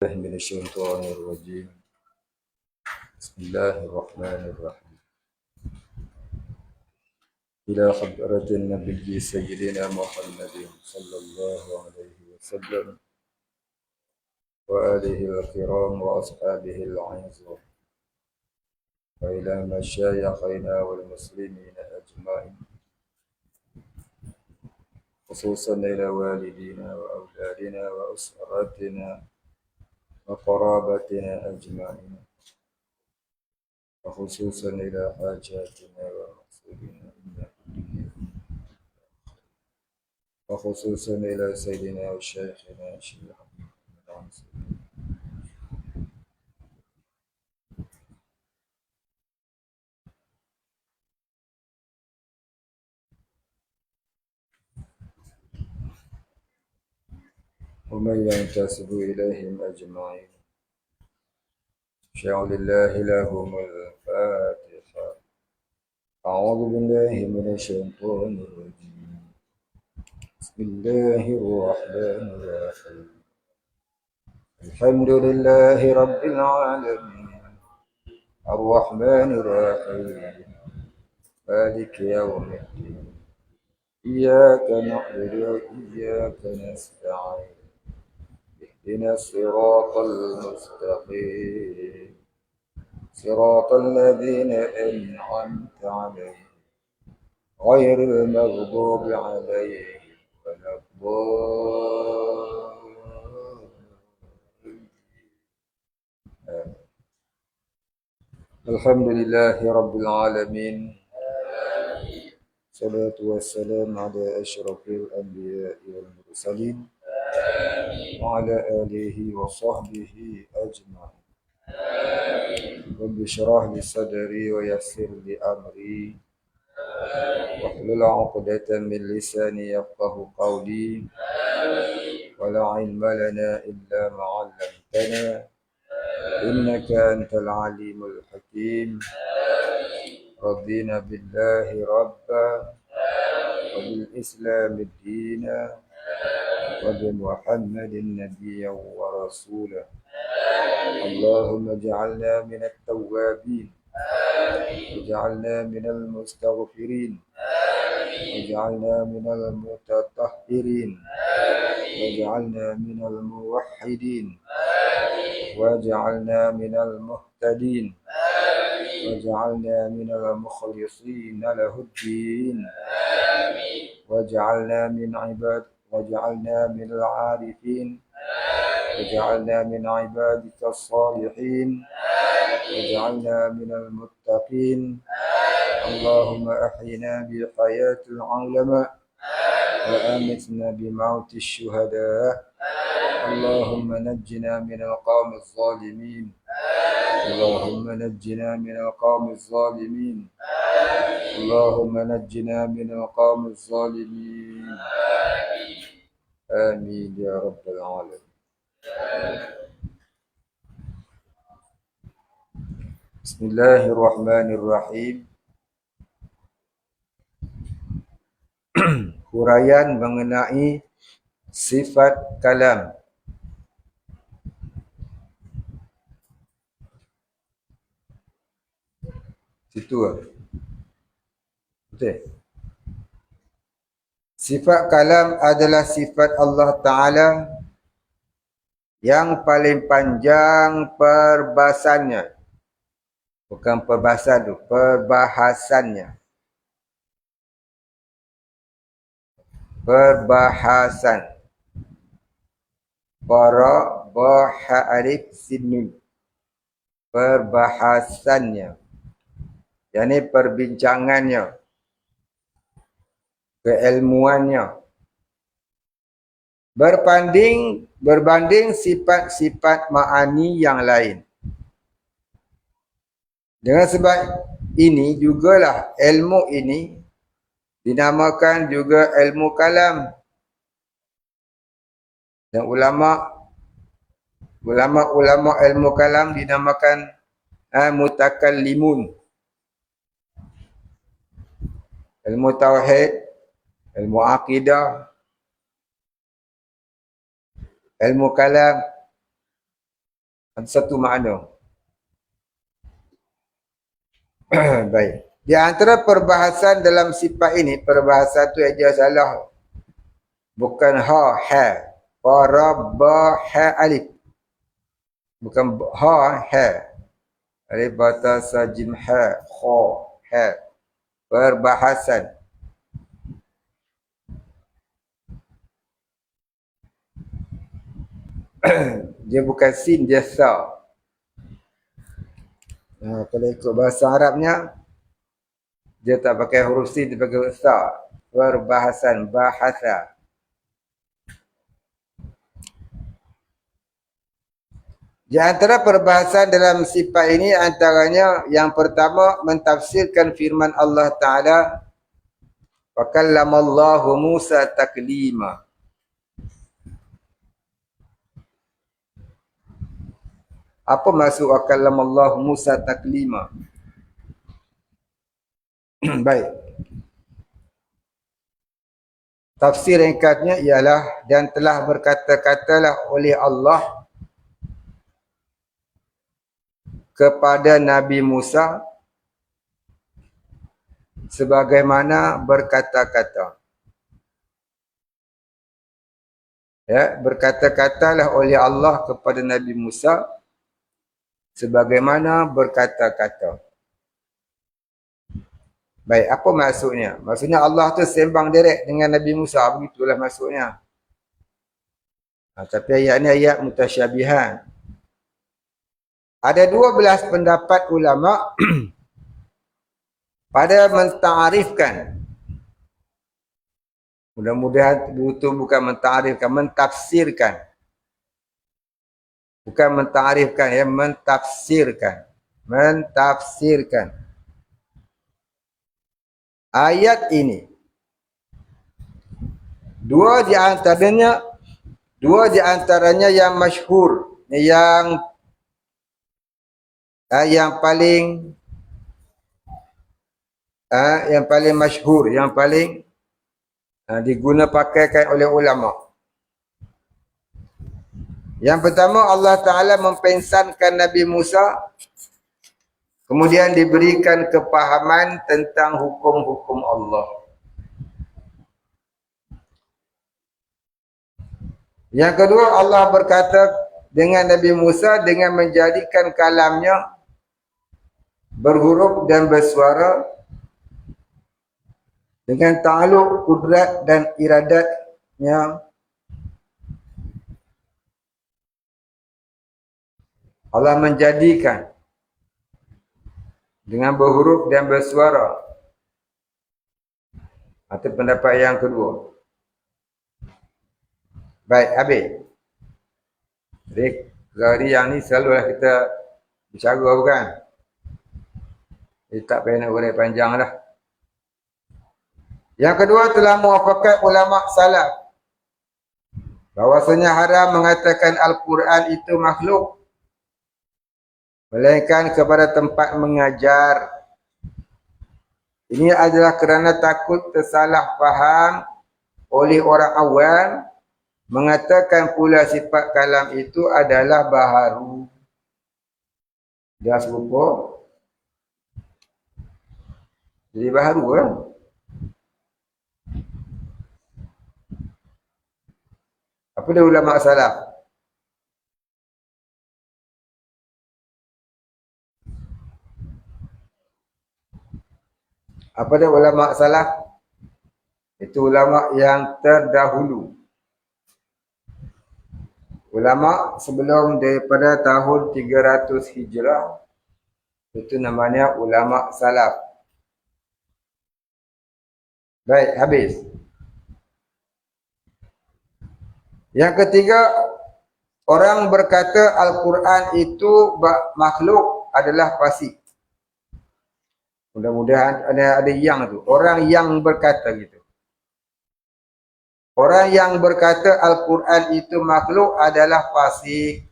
من الشيطان الرجيم. بسم الله الرحمن الرحيم. إلى حضرة النبي سيدنا محمد صلى الله عليه وسلم وآله الكرام وأصحابه العظام، وإلى مشايخنا والمسلمين أجمعين، خصوصا إلى والدينا وأولادنا وأسرتنا وقرابتنا أجمعين، وخصوصا إلى حاجاتنا ومقصودنا وخصوصا إلى سيدنا وشيخنا الشيخ محمد عنصر. ومن ينتسب إليهم أجمعين. شاء لله لهم الفاتحة. أعوذ بالله من الشيطان الرجيم. بسم الله الرحمن الرحيم. الحمد لله رب العالمين الرحمن الرحيم مالك يوم الدين إياك نعبد وإياك نستعين اهدنا الصراط المستقيم صراط الذين أنعمت عليهم غير المغضوب عليهم ولا الضالين. الحمد لله رب العالمين، الصلاة والسلام على أشرف الأنبياء والمرسلين وعلى آله وصحبه أجمعين. رب اشرح لي صدري ويسر لي أمري واحلل عقدة من لساني يفقه قولي ولا علم لنا إلا ما علمتنا إنك أنت العليم الحكيم. رضينا بالله ربا وبالإسلام دينا وبمحمد نبيا ورسولا. اللهم اجعلنا من التوابين واجعلنا من المستغفرين واجعلنا من المتطهرين واجعلنا من الموحدين واجعلنا من المهتدين واجعلنا من المخلصين له الدين واجعلنا من العارفين واجعلنا من عبادك الصالحين واجعلنا من المتقين. اللهم أحينا بحياة العلماء وآمتنا بموت الشهداء. اللهم نجنا من القوم الظالمين اللهم نجنا من القوم الظالمين اللهم نجنا من القوم الظالمين. آمين يا رب العالمين. بسم الله الرحمن الرحيم. Huraian mengenai sifat kalam. Situ lah. Betul. Sifat kalam adalah sifat Allah Ta'ala yang paling panjang perbahasannya. Bukan perbahasan tu, perbahasannya. Perbahasan. Bara, baha, alif, sinun. Perbahasannya. Yang ini perbincangannya. Keilmuannya. Berbanding sifat-sifat ma'ani yang lain. Dengan sebab ini jugalah ilmu ini dinamakan juga ilmu kalam. Dan ulama ilmu kalam dinamakan mutakallimun. Ilmu tauhid, ilmu akidah, ilmu kalam Ada satu makna. Baik. Di antara perbahasan dalam sifat ini, perbahasan tu aja salah. Bukan ha, ha. Ba, ha, alif. Bukan ha, ha. Alif, bata, sajim, ha. Kha, ha. Perbahasan. Dia bukan sin, dia sa. Kalau ikut bahasa Arabnya, dia tak pakai huruf sin, dia pakai huruf sa. Perbahasan, bahasa. Di antara perbahasan dalam sifat ini antaranya yang pertama mentafsirkan firman Allah Ta'ala wa kallamallahu Musa taklima. Apa maksud wa kallamallahu Musa taklima? Baik. Tafsir ringkasnya ialah dan telah berkata-katalah oleh Allah kepada Nabi Musa sebagaimana berkata-kata. Ya, berkata-katalah oleh Allah kepada Nabi Musa sebagaimana berkata-kata. Baik, apa maksudnya? Maksudnya Allah tu sembang direct dengan Nabi Musa, begitulah maksudnya. Tapi ayat ni ayat mutasyabihan. Ada 12 pendapat ulama pada menta'arifkan. Mudah-mudahan itu bukan menta'arifkan, mentafsirkan. Bukan menta'arifkan, ya, mentafsirkan. Mentafsirkan ayat ini. Dua di antaranya yang masyhur, yang paling masyhur, yang paling diguna pakaikan oleh ulama. Yang pertama, Allah Ta'ala mempensankan Nabi Musa, kemudian diberikan kepahaman tentang hukum-hukum Allah. Yang kedua, Allah berkata dengan Nabi Musa dengan menjadikan kalamnya berhuruf dan bersuara dengan ta'aluk kudrat dan iradatnya. Allah menjadikan dengan berhuruf dan bersuara. Itu pendapat yang kedua. Baik, habis. Jadi, hari yang ni selalulah kita bicara, bukan? Jadi tak payah nak uraikan panjang dah. Yang kedua, telah muafakat ulama salaf bahwasanya haram mengatakan Al-Quran itu makhluk, melainkan kepada tempat mengajar. Ini adalah kerana takut tersalah faham oleh orang awam, mengatakan pula sifat kalam itu adalah baharu. Dia serupa. Jadi baharu kan? Apa dia ulama salaf? Apa dia ulama salaf? Itu ulama yang terdahulu. Ulama sebelum daripada tahun 300 Hijrah, itu namanya ulama salaf. Baik, habis. Yang ketiga, orang berkata Al-Quran itu makhluk adalah fasik. Mudah-mudahan ada yang tu. Orang yang berkata gitu. Orang yang berkata Al-Quran itu makhluk adalah fasik.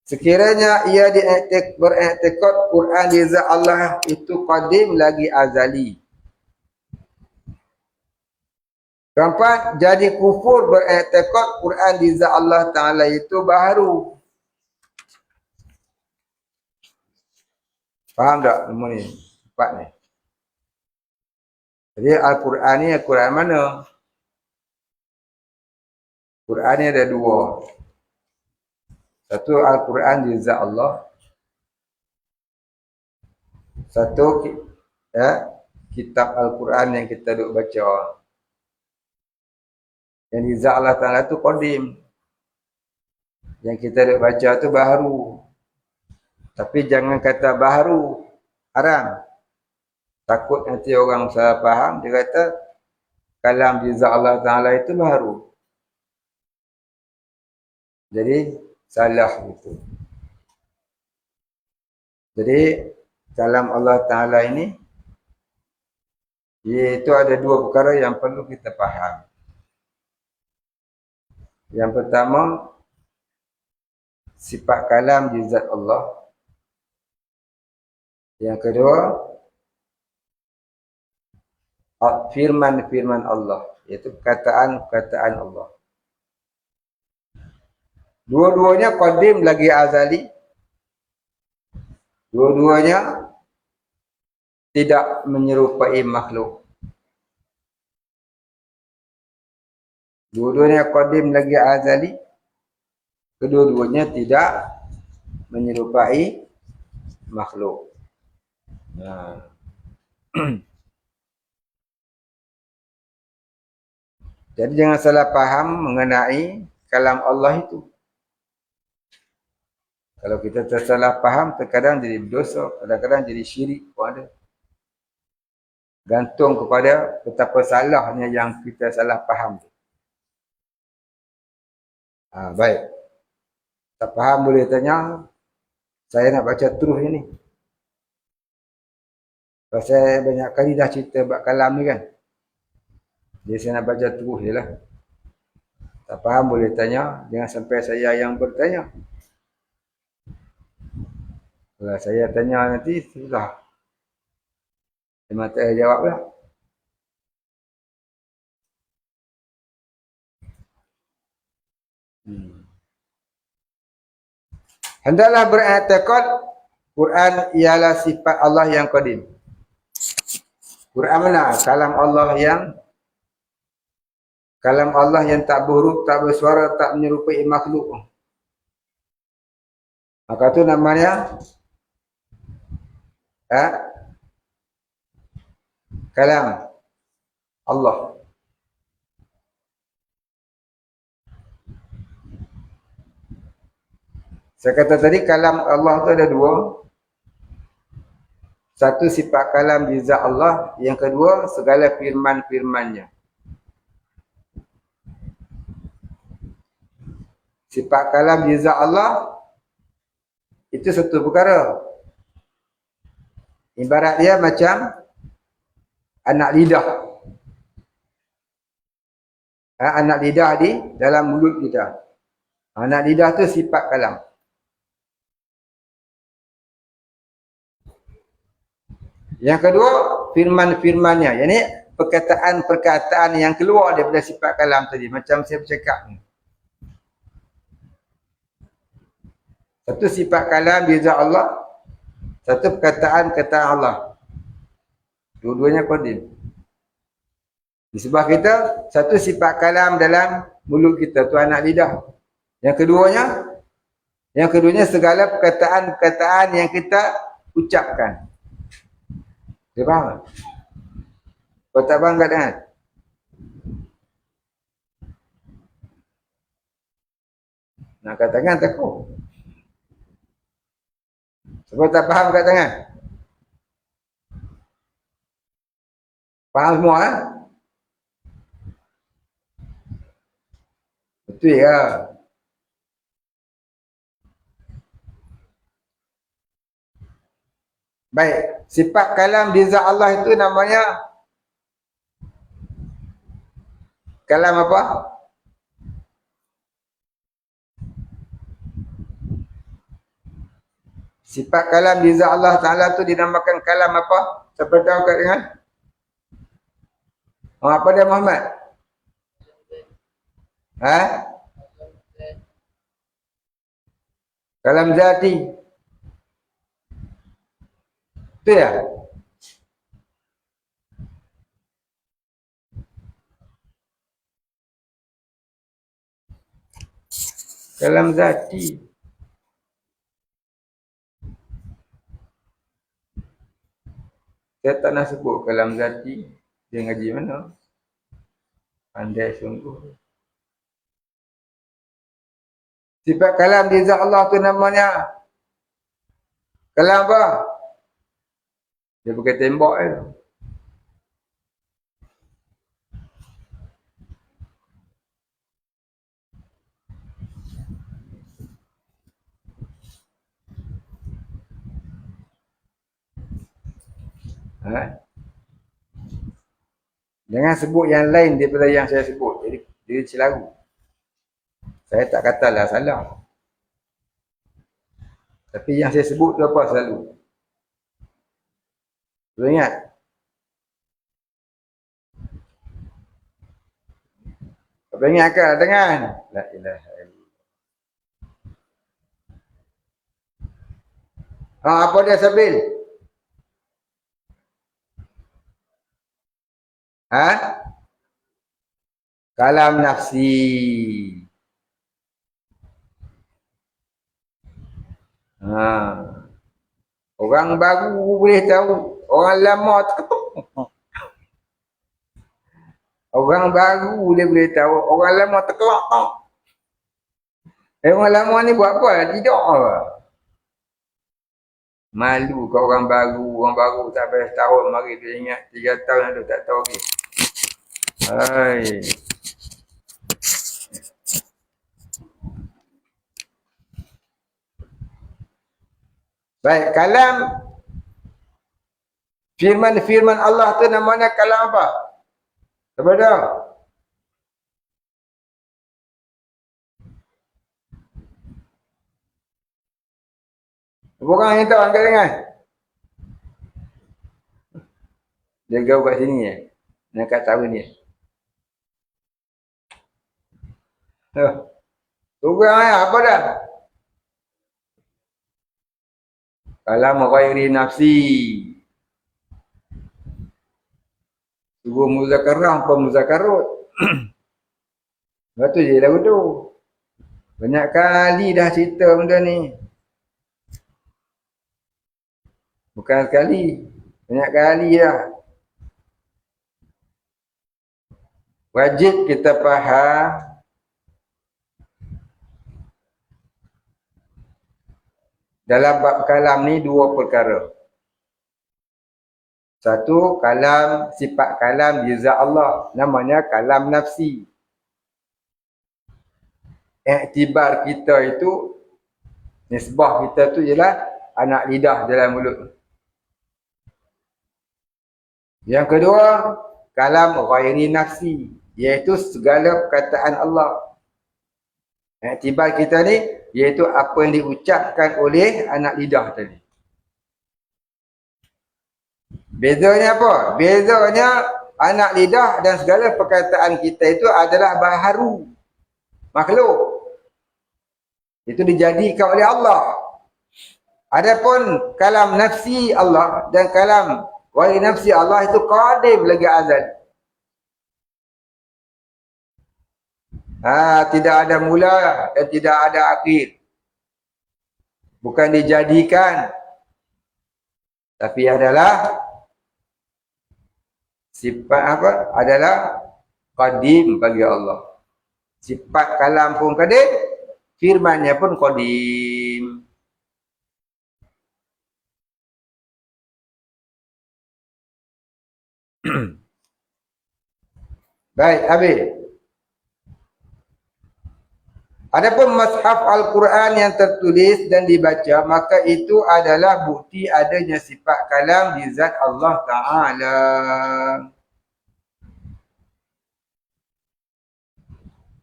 Sekiranya ia beriktikad Quran di zat Allah itu qadim lagi azali. Keempat, jadi kufur beriktikad Quran di zat Allah Ta'ala itu baharu. Faham tak nombor ni? Empat ni. Jadi Al-Quran ni Al-Quran mana? Quran ni ada dua. Satu Al-Quran di zat Allah. Satu kitab Al-Quran yang kita duk baca. Yang di zat Allah Ta'ala tu qadim. Yang kita duk baca tu baharu. Tapi jangan kata baharu. Haram. Takut nanti orang salah faham. Dia kata kalam di zat Allah Ta'ala itu baharu. Jadi salah itu. Jadi kalam Allah Ta'ala ini iaitu ada dua perkara yang perlu kita faham. Yang pertama, sifat kalam di zat Allah. Yang kedua, firman-firman Allah, iaitu perkataan-perkataan Allah. Dua-duanya qadim lagi azali. Dua-duanya tidak menyerupai makhluk. Dua-duanya qadim lagi azali. Kedua-duanya tidak menyerupai makhluk. Nah. Jadi jangan salah faham mengenai kalam Allah itu. Kalau kita tersalah faham, terkadang jadi dosa, kadang-kadang jadi syirik pun ada. Gantung kepada betapa salahnya yang kita salah faham. Baik. Tak faham boleh tanya. Saya nak baca terus ini. Sebab saya banyak kali dah cerita bab kalam ni kan. Jadi saya nak baca terus je lah. Tak faham boleh tanya. Jangan sampai saya yang bertanya. Kalau saya tanya nanti, sudah. Memang tak jawab lah. Hendaklah beriktikad Quran ialah sifat Allah yang qadim. Quran mana? Kalam Allah yang tak berhuruf, tak bersuara, tak menyerupai makhluk. Maka itu namanya kalam Allah. Saya kata tadi kalam Allah itu ada dua. Satu sifat kalam di zat Allah. Yang kedua segala firman-firmannya. Sifat kalam di zat Allah itu satu perkara. Ibarat dia macam anak lidah. Anak lidah di dalam mulut kita. Anak lidah tu sifat kalam. Yang kedua, firman-firmannya. Yang ini perkataan-perkataan yang keluar daripada sifat kalam tadi. Macam saya bercakap ni. Satu sifat kalam di zat Allah. Satu perkataan-perkataan Allah. Dua-duanya qadim. Di sebelah kita, satu sifat kalam dalam mulut kita. Tu anak lidah. Yang keduanya segala perkataan-perkataan yang kita ucapkan. Dia faham tak? Kau tak faham kat tangan? Nak kat tangan takut. Sebab tak faham kat tangan? Faham semua kan? Betul ya. Baik, sifat kalam di zat Allah itu namanya kalam apa? Sifat kalam di zat Allah Ta'ala itu dinamakan kalam apa? Siapa tahu kat dengar? Apa dia Muhammad? Ha? Kalam zati. Betul ya? Kalam zati. Saya tak nak sebut kalam zati. Dia ngaji mana? Pandai sungguh. Sifat kalam di zat Allah tu namanya kalam apa? Dia pakai tembok je. Ha? Jangan sebut yang lain daripada yang saya sebut. Jadi dia celaru. Saya tak katalah salah. Tapi yang saya sebut tu apa selalu? Boleh ingat? Apa ingat ke? Dengan? La ilaha illallah. Apa dia Sabil? Ha? Kalam nafsi. Ha. Orang baru boleh tahu. Orang lama tak tahu. Orang baru dia boleh tahu. Orang lama terkelak tak. Orang lama ni buat apa? Tidak apa. Malu ke orang baru. Orang baru tak sampai setahun. Mari dia ingat 3 tahun ada tak tahu lagi. Hai. Baik, kalam firman Allah tu namanya kalam apa? Apa dah? Orang yang tahu angkat tangan. Dia gaul kat sini ya. Nak kat tahu ni. Orang apa dah? Kalam ghairi nafsi. Suruh muzakarah apa muzakarut. Lepas tu je lagu tu. Banyak kali dah cerita benda ni. Bukan sekali. Banyak kali dah. Wajib kita faham dalam bab kalam ni 2 perkara. Satu, kalam, sifat kalam di zat Allah. Namanya kalam nafsi. Iktibar kita itu, nisbah kita tu ialah anak lidah dalam mulut. Yang kedua, kalam ghairi nafsi. Iaitu segala perkataan Allah. Iktibar kita ni, iaitu apa yang diucapkan oleh anak lidah tadi. Bezanya apa? Bezanya anak lidah dan segala perkataan kita itu adalah baharu makhluk. Itu dijadikan oleh Allah. Adapun kalam nafsi Allah dan kalam ghairi nafsi Allah itu qadim lagi azal. Tidak ada mula dan tidak ada akhir. Bukan dijadikan, tapi adalah sifat apa? Adalah qadim bagi Allah. Sifat kalam pun qadim, firmannya pun qadim. Baik, habis. Adapun mushaf Al-Quran yang tertulis dan dibaca, maka itu adalah bukti adanya sifat kalam di zat Allah Ta'ala.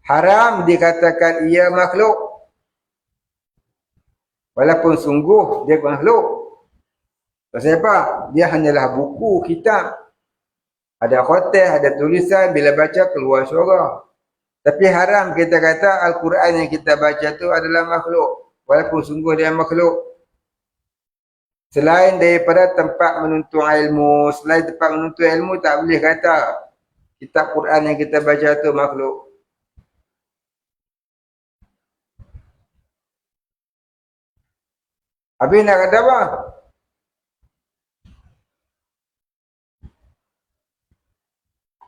Haram dikatakan ia makhluk. Walaupun sungguh dia makhluk. Pasal apa? Dia hanyalah buku, kitab. Ada khoteh, ada tulisan, bila baca keluar suara. Tapi haram kita kata Al-Quran yang kita baca tu adalah makhluk. Walaupun sungguh dia makhluk. Selain daripada tempat menuntut ilmu, selain tempat menuntut ilmu tak boleh kata kitab Quran yang kita baca tu makhluk. Habis nak kata apa?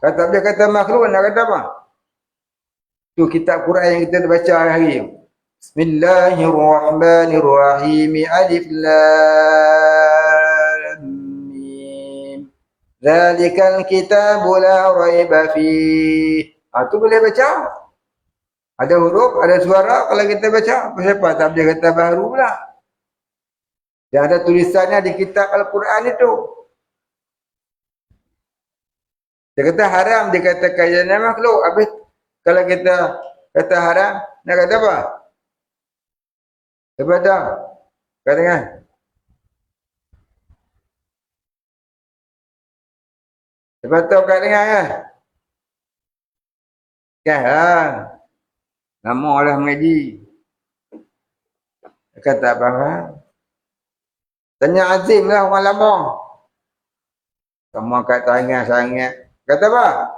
Kalau tak boleh kata makhluk, nak kata apa? Tu kitab Quran yang kita baca hari ni. Bismillahirrahmanirrahim. Alif Lam Mim. Zalikal kitabu la raiba fih. Tu boleh baca. Ada huruf, ada suara kalau kita baca. Kenapa tak boleh kata baru pula? Yang ada tulisannya di kitab Al-Quran itu. Dia kata haram, dia katakan yang makhluk. Habis kalau kita kata haram, nak kata apa? Lepas tu, katakan. Lepas tu kat dengar kan? Kan lah. Lama lah mengaji. Kata tak faham. Tanya Azim lah orang lama. Kamu kat tangan sangat. Kata apa?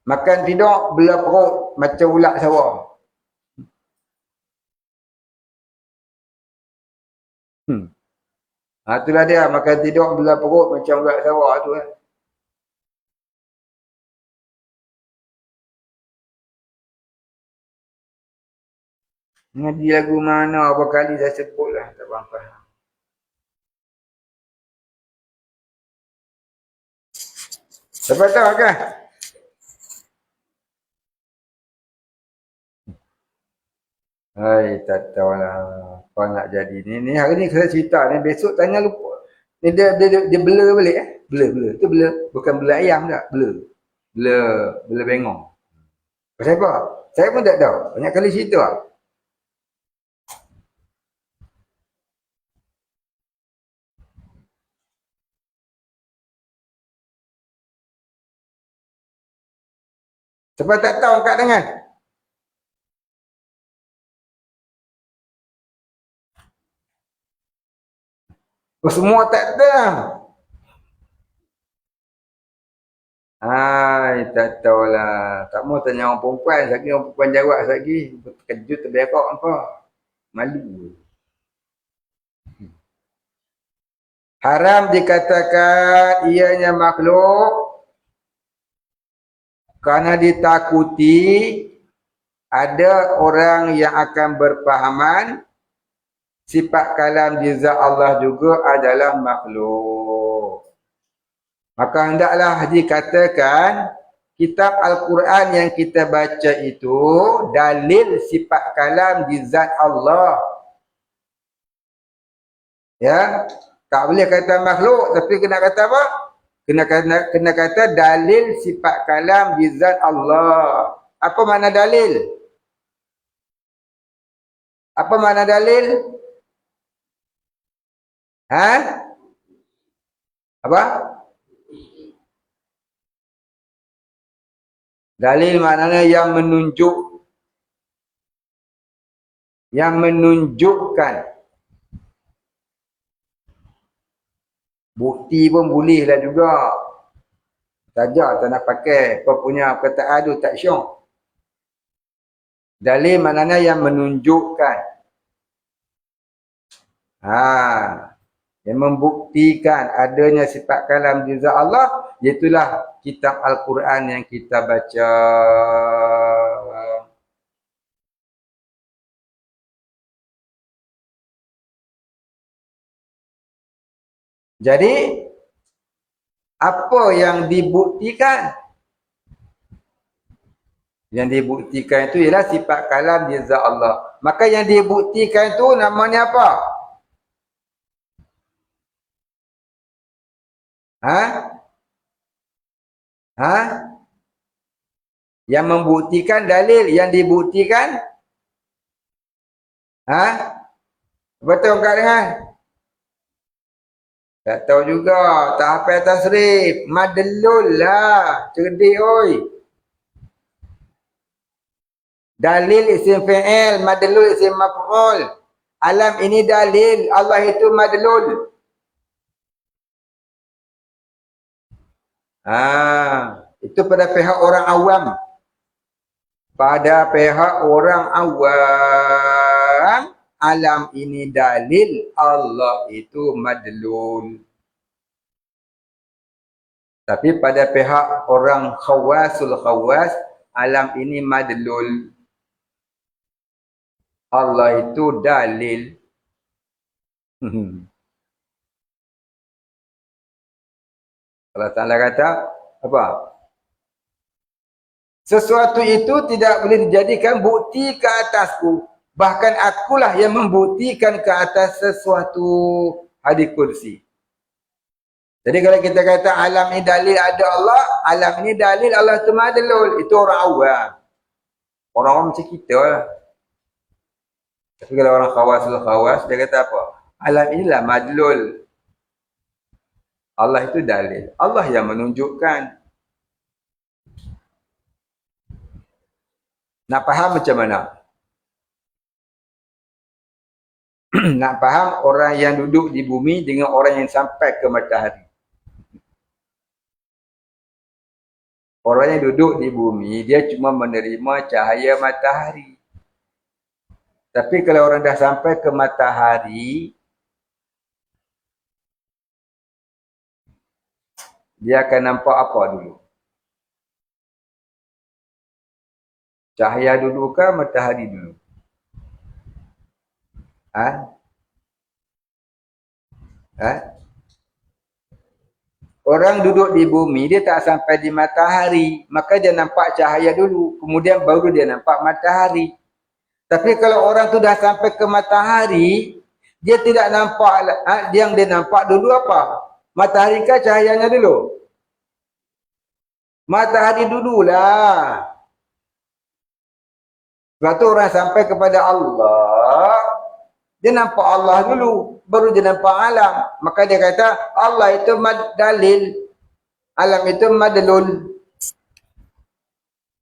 Makan tidur belah perut macam ulat sawah. Itulah dia, makan tidur belah perut macam ulat sawah tu kan. Ngaji lagu mana apa kali dah sebut lah, tak faham. Lepas tu kan? Hai, tak tahulah apa nak jadi. Ni hari ni saya cerita ni, besok tanya lupa. Ni dia blur balik eh. Blur. Tu blur, bukan blur ayam tak, blur. Blur bengong. Pasal apa? Saya pun tak tahu. Banyak kali cerita. Sebab tak tahu kat dengan. Semua tak tahu. Hai, tak tahulah. Tak mau tanya orang perempuan. Lagi orang perempuan jawab lagi. Terkejut terberak apa. Malu. Haram dikatakan ianya makhluk kerana ditakuti ada orang yang akan berpahaman sifat kalam di zat Allah juga adalah makhluk. Maka hendaklah dikatakan kitab Al-Quran yang kita baca itu dalil sifat kalam di zat Allah. Ya, tak boleh kata makhluk, tapi kena kata apa? Kena kata dalil sifat kalam di zat Allah. Apa makna dalil? Apa makna dalil? Apa? Dalil maknanya yang menunjuk. Yang menunjukkan. Bukti pun bolehlah juga. Saja tak nak pakai apa punya perkataan tu tak syok. Dalil maknanya yang menunjukkan. Yang membuktikan adanya sifat kalam di zat Allah, iaitulah kitab Al-Quran yang kita baca. Jadi apa yang dibuktikan? Yang dibuktikan itu ialah sifat kalam di zat Allah. Maka yang dibuktikan itu namanya apa? Yang membuktikan dalil, yang dibuktikan? Betul tak dengar? Tak tahu juga. Tak hafal tasrif. Madlul lah. Cerdik oi. Dalil isim fi'il. Madlul isim maf'ul. Alam ini dalil. Allah itu madlul. Itu pada pihak orang awam. Pada pihak orang awam, alam ini dalil, Allah itu madlul. Tapi pada pihak orang khawasul khawas, alam ini madlul. Allah itu dalil. Allah Ta'ala kata, apa? Sesuatu itu tidak boleh dijadikan bukti ke atasku. Bahkan akulah yang membuktikan ke atas sesuatu. Hadis kursi. Jadi kalau kita kata alam ini dalil ada Allah, alam ini dalil Allah itu madlul. Itu orang awam. Orang awam macam kita lah. Tapi kalau orang khawas, dia kata apa? Alam inilah madlul. Allah itu dalil. Allah yang menunjukkan. Nak faham macam mana? Nak faham orang yang duduk di bumi dengan orang yang sampai ke matahari. Orang yang duduk di bumi, dia cuma menerima cahaya matahari. Tapi kalau orang dah sampai ke matahari, dia akan nampak apa dulu? Cahaya dulu ke matahari dulu? Orang duduk di bumi, dia tak sampai di matahari. Maka dia nampak cahaya dulu. Kemudian baru dia nampak matahari. Tapi kalau orang tu dah sampai ke matahari, dia tidak nampak. Yang dia nampak dulu apa? Matahari ke cahayanya dulu? Matahari dululah. Sebab tu orang sampai kepada Allah, dia nampak Allah dulu, baru dia nampak alam. Maka dia kata, Allah itu dalil, alam itu madlul.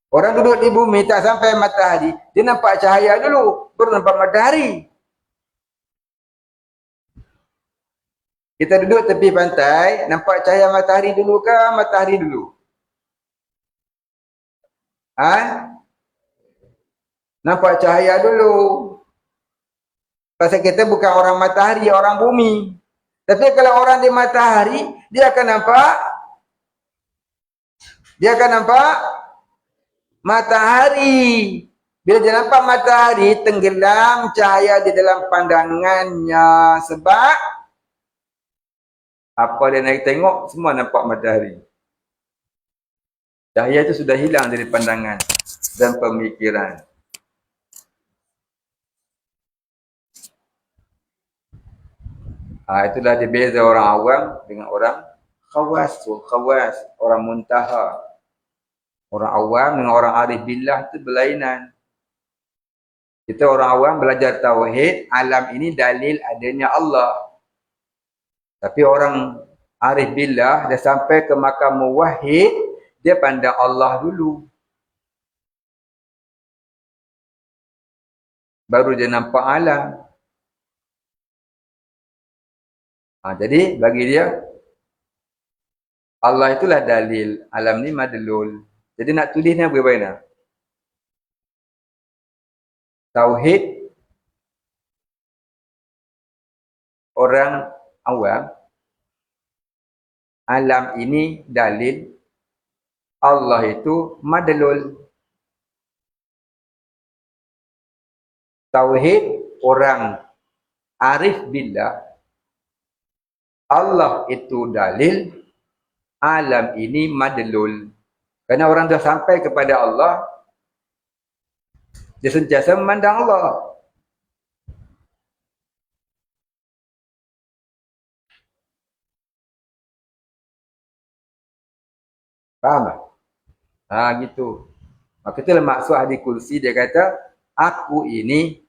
Orang duduk di bumi tak sampai matahari, dia nampak cahaya dulu, baru nampak matahari. Kita duduk tepi pantai, nampak cahaya matahari dulu ke matahari dulu? Nampak cahaya dulu. Pasal kita bukan orang matahari, orang bumi. Tapi kalau orang di matahari, dia akan nampak matahari. Bila dia nampak matahari, tenggelam cahaya di dalam pandangannya. Sebab apa dia nak tengok, semua nampak matahari. Cahaya itu sudah hilang dari pandangan dan pemikiran. Itulah dia beza orang awam dengan orang khawas, orang muntaha. Orang awam dengan orang arif billah itu berlainan. Kita orang awam belajar tauhid, alam ini dalil adanya Allah. Tapi orang arif billah dah sampai ke makam muwahhid, dia pandang Allah dulu. Baru dia nampak alam. Jadi bagi dia, Allah itulah dalil, alam ni madlul. Jadi nak tulis ni apa bagaimana? Tauhid orang awam, alam ini dalil, Allah itu madlul. Tauhid orang arif billah, Allah itu dalil, alam ini madlul. Kerana orang dah sampai kepada Allah, dia sentiasa memandang Allah. Faham tak? Gitu. Maka itulah maksud hadis kursi, dia kata, aku ini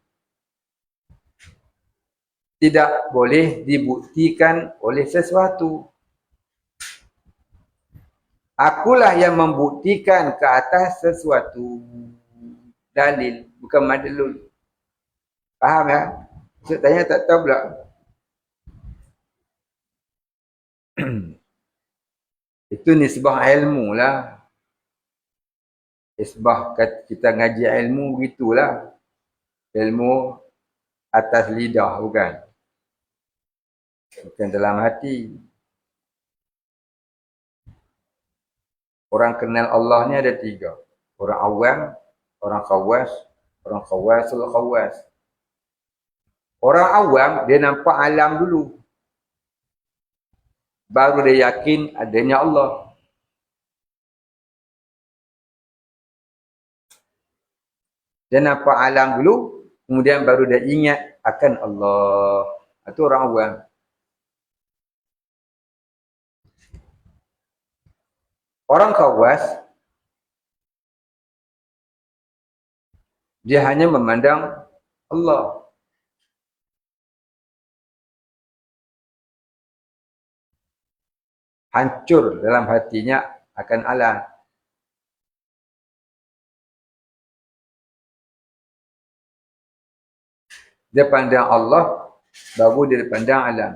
tidak boleh dibuktikan oleh sesuatu. Akulah yang membuktikan ke atas sesuatu. Dalil, bukan madlul. Faham ya? Maksud tanya tak tahu pula. Itu nisbah ilmu lah. Nisbah kita ngaji ilmu begitulah. Ilmu atas lidah, bukan? Bukan dalam hati. Orang kenal Allah ni ada 3. Orang awam, orang khawas, orang khawasul khawas. Orang awam, dia nampak alam dulu. Baru dia yakin adanya Allah. Dia nampak alam dulu, kemudian baru dia ingat akan Allah. Itu orang awam. Orang khawas, dia hanya memandang Allah. Hancur dalam hatinya akan alam. Dia pandang Allah, baru dia pandang alam.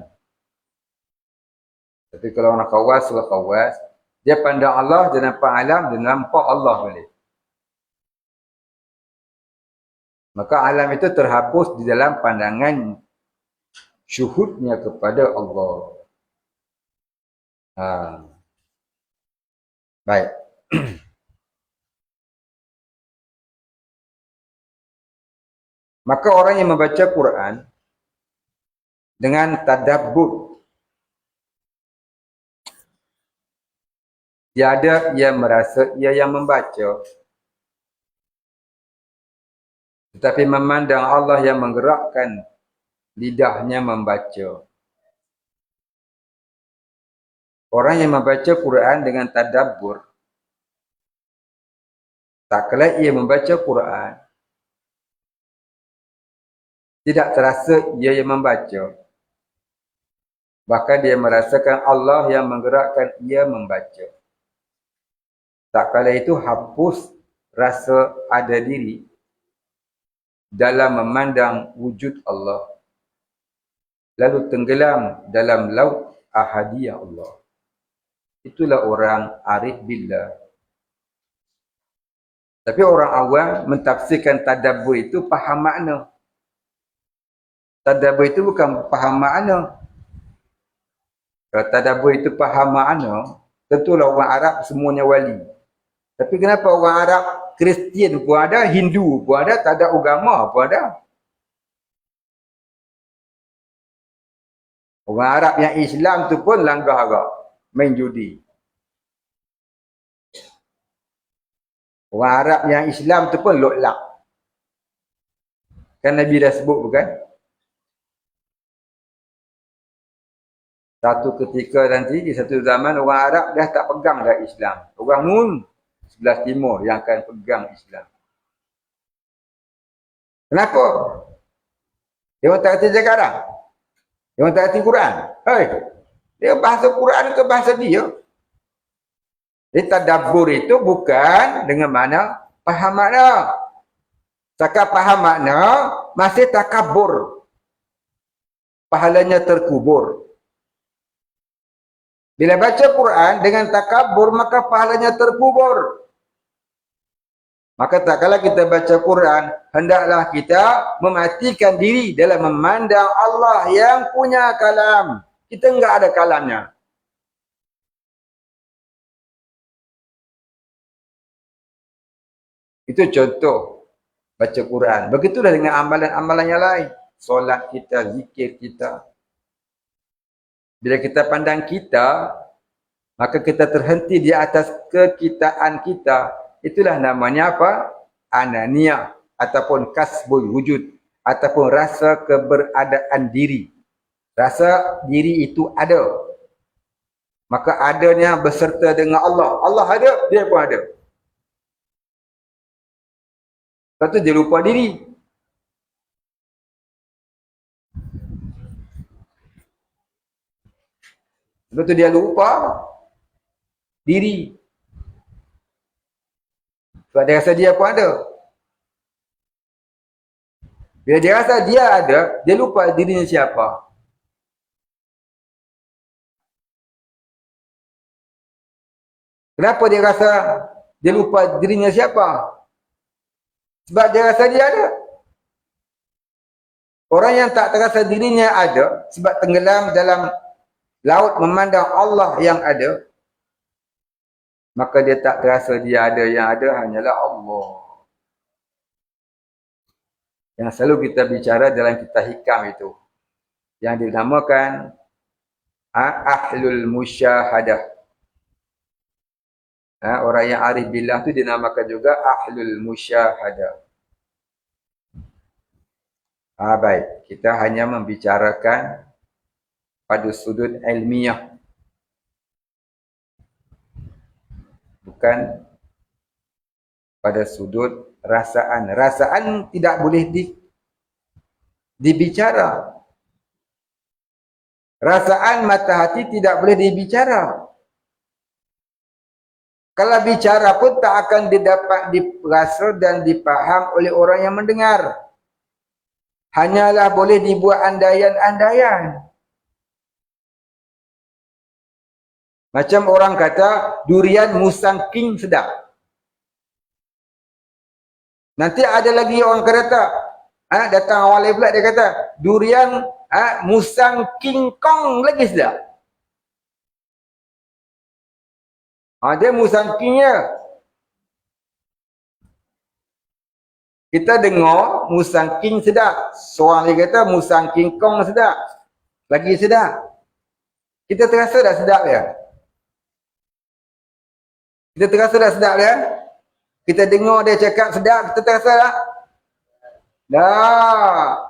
Tapi kalau orang khawas, dia pandang Allah, dia nampak alam, dia nampak Allah balik. Maka alam itu terhapus di dalam pandangan syuhudnya kepada Allah. Baik. Maka orang yang membaca Quran dengan tadabbur, tiada ia merasa ia yang membaca, tetapi memandang Allah yang menggerakkan lidahnya membaca. Orang yang membaca Quran dengan tadabbur, tak kala ia membaca Quran, tidak terasa ia yang membaca. Bahkan dia merasakan Allah yang menggerakkan ia membaca. Tak kala itu hapus rasa ada diri dalam memandang wujud Allah. Lalu tenggelam dalam laut ahadiyah Allah. Itulah orang arif billah. Tapi orang awam mentafsirkan tadabbur itu faham makna. Tadabbur itu bukan faham makna. Kalau tadabbur itu faham makna, tentulah orang Arab semuanya wali. Tapi kenapa orang Arab, Kristian pun ada, Hindu pun ada, tak ada agama pun ada. Orang Arab yang Islam tu pun langgar agak, main judi. Orang Arab yang Islam tu pun loklak. Kan Nabi dah sebut bukan? Satu ketika nanti, di satu zaman orang Arab dah tak pegang dah Islam. Orang Nun, sebelah timur yang akan pegang Islam. Kenapa? Dia orang tak kerti jaga Arab. Dia orang tak kerti Quran. Hei, dia bahasa Quran ke bahasa dia? Jadi tadabbur itu bukan dengan mana faham makna. Cakap faham makna, masih takabur. Pahalanya terkubur. Bila baca Quran dengan takabur, maka pahalanya terkubur. Maka tak kala kita baca Quran, hendaklah kita mematikan diri dalam memandang Allah yang punya kalam. Kita enggak ada kalamnya. Itu contoh baca Quran. Begitulah dengan amalan-amalan yang lain. Solat kita, zikir kita. Bila kita pandang kita, maka kita terhenti di atas kekitaan kita. Itulah namanya apa? Ananiyah ataupun kasbul wujud ataupun rasa keberadaan diri. Rasa diri itu ada. Maka adanya beserta dengan Allah. Allah ada, dia pun ada. Lepas tu dia lupa diri. Sebab tu dia lupa diri. Sebab dia rasa dia pun ada. Bila dia rasa dia ada, dia lupa dirinya siapa. Kenapa dia rasa dia lupa dirinya siapa? Sebab dia rasa dia ada. Orang yang tak terasa dirinya ada, sebab tenggelam dalam laut memandang Allah yang ada, maka dia tak terasa dia ada. Yang ada hanyalah Allah. Yang selalu kita bicara dalam kitab hikam itu, yang dinamakan ahlul musyahadah. Orang yang arif billah tu dinamakan juga ahlul musyahadah. Baik, kita hanya membicarakan pada sudut ilmiah, bukan pada sudut rasaan. Rasaan tidak boleh dibicara. Rasaan mata hati tidak boleh dibicara. Kalau bicara pun tak akan didapat dirasa dan dipaham oleh orang yang mendengar. Hanyalah boleh dibuat andaian-andaian. Macam orang kata, durian musang king sedap. Nanti ada lagi orang kata, datang awal pula dia kata, durian musang king kong lagi sedap. Dia musang kingnya. Kita dengar musang king sedap. Seorang dia kata musang king kong sedap. Lagi sedap. Kita terasa dah sedap dia? Kita terasa dah sedap dia? Kita dengar dia cakap sedap, kita terasa tak? Dah.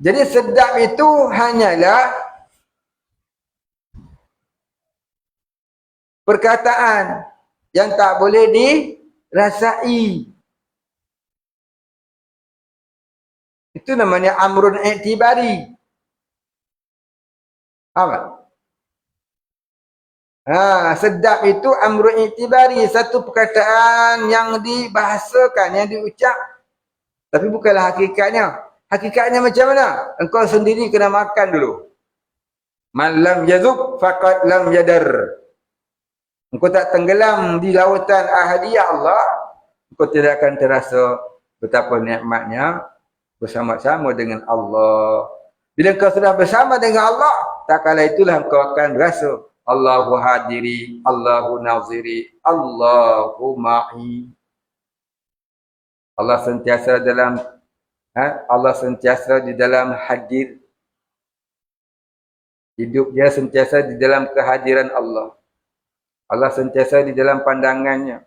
Jadi sedap itu hanyalah perkataan yang tak boleh dirasai. Itu namanya amrun i'tibari. Apa? Sedap itu amrun i'tibari, satu perkataan yang dibahasakan, yang diucap, tapi bukanlah hakikatnya. Hakikatnya macam mana? Engkau sendiri kena makan dulu. Man lam yazuk faqad lam yadar. Engkau tak tenggelam di lautan ahadiyah Allah, engkau tidak akan terasa betapa nikmatnya bersama-sama dengan Allah. Bila engkau sudah bersama dengan Allah, tak kala itulah engkau akan rasa Allahu hadiri, Allahu naziri, Allahu ma'i. Allah sentiasa dalam Allah sentiasa di dalam hadir. Hidup dia sentiasa di dalam kehadiran Allah. Allah sentiasa di dalam pandangannya.